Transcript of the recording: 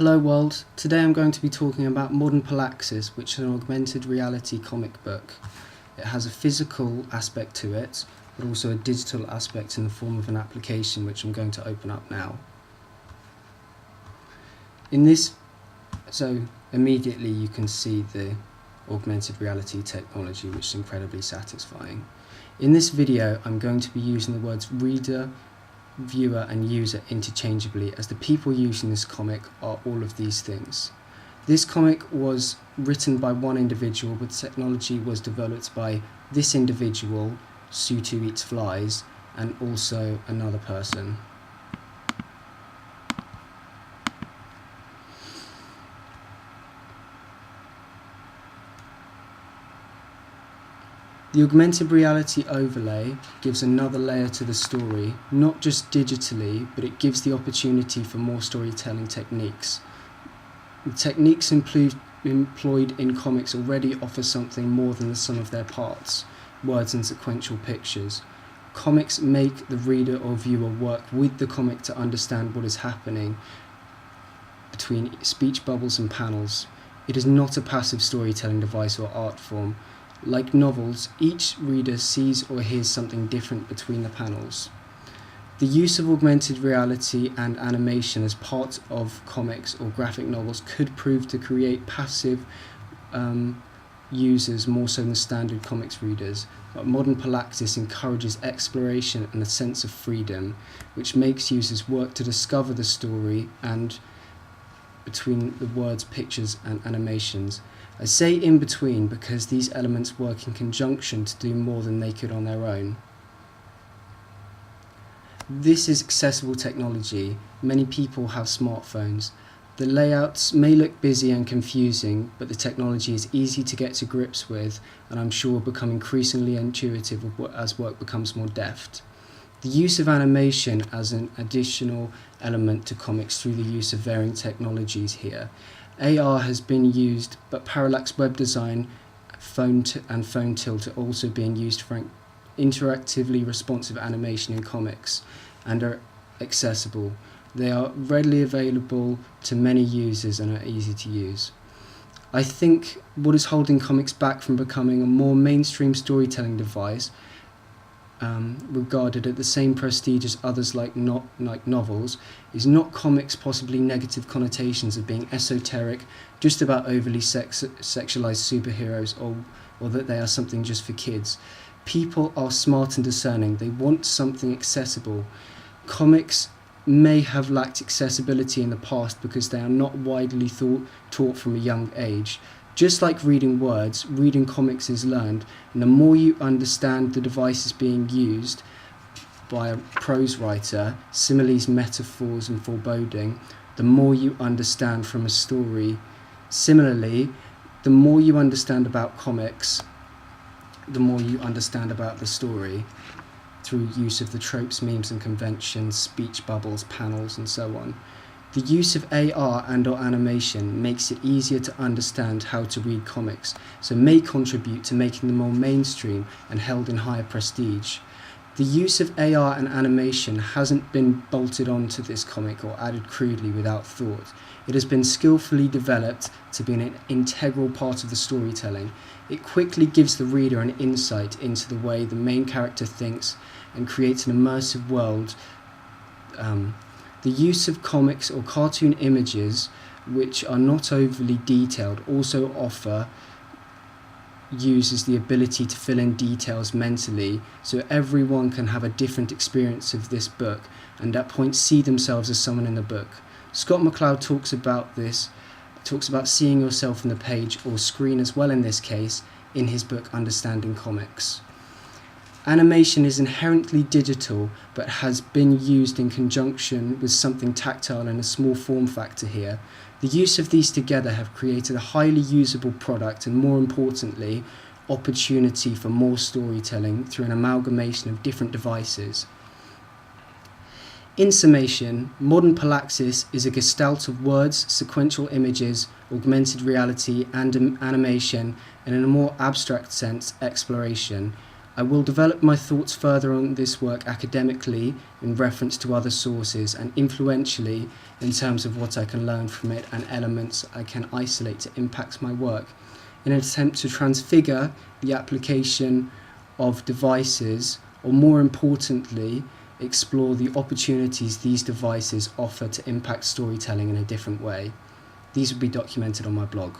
Hello world, today I'm going to be talking about Modern Polaxis, which is an augmented reality comic book. It has a physical aspect to it, but also a digital aspect in the form of an application which I'm going to open up now. So immediately you can see the augmented reality technology, which is incredibly satisfying. In this video I'm going to be using the words reader, viewer and user interchangeably, as the people using this comic are all of these things. This comic was written by one individual, but technology was developed by this individual, Sutu Eats Flies, and also another person. The augmented reality overlay gives another layer to the story, not just digitally, but it gives the opportunity for more storytelling techniques. The techniques employed in comics already offer something more than the sum of their parts, words and sequential pictures. Comics make the reader or viewer work with the comic to understand what is happening between speech bubbles and panels. It is not a passive storytelling device or art form. Like novels, each reader sees or hears something different between the panels. The use of augmented reality and animation as part of comics or graphic novels could prove to create passive users more so than standard comics readers, but Modern Polaxis encourages exploration and a sense of freedom, which makes users work to discover the story and between the words, pictures and animations. I say in between because these elements work in conjunction to do more than they could on their own. This is accessible technology. Many people have smartphones. The layouts may look busy and confusing, but the technology is easy to get to grips with, and I'm sure will become increasingly intuitive as work becomes more deft. The use of animation as an additional element to comics through the use of varying technologies here. AR has been used, but parallax web design and phone tilt are also being used for interactively responsive animation in comics and are accessible. They are readily available to many users and are easy to use. I think what is holding comics back from becoming a more mainstream storytelling device, regarded at the same prestige as others like novels, is not comics' possibly negative connotations of being esoteric, just about overly sexualized superheroes, or that they are something just for kids. People are smart and discerning. They want something accessible. Comics may have lacked accessibility in the past because they are not widely taught from a young age. Just like reading words, reading comics is learned, and the more you understand the devices being used by a prose writer, similes, metaphors and foreboding, the more you understand from a story. Similarly, the more you understand about comics, the more you understand about the story through use of the tropes, memes and conventions, speech bubbles, panels and so on. The use of AR and/or animation makes it easier to understand how to read comics, so may contribute to making them more mainstream and held in higher prestige. The use of AR and animation hasn't been bolted onto this comic or added crudely without thought. It has been skillfully developed to be an integral part of the storytelling. It quickly gives the reader an insight into the way the main character thinks and creates an immersive world. The use of comics or cartoon images, which are not overly detailed, also offer users the ability to fill in details mentally, so everyone can have a different experience of this book and at points see themselves as someone in the book. Scott McCloud talks about seeing yourself on the page or screen as well in this case in his book Understanding Comics. Animation is inherently digital, but has been used in conjunction with something tactile in a small form factor here. The use of these together have created a highly usable product and, more importantly, opportunity for more storytelling through an amalgamation of different devices. In summation, Modern Polaxis is a gestalt of words, sequential images, augmented reality and animation, and in a more abstract sense, exploration. I will develop my thoughts further on this work academically in reference to other sources and influentially in terms of what I can learn from it and elements I can isolate to impact my work, in an attempt to transfigure the application of devices, or more importantly, explore the opportunities these devices offer to impact storytelling in a different way. These will be documented on my blog.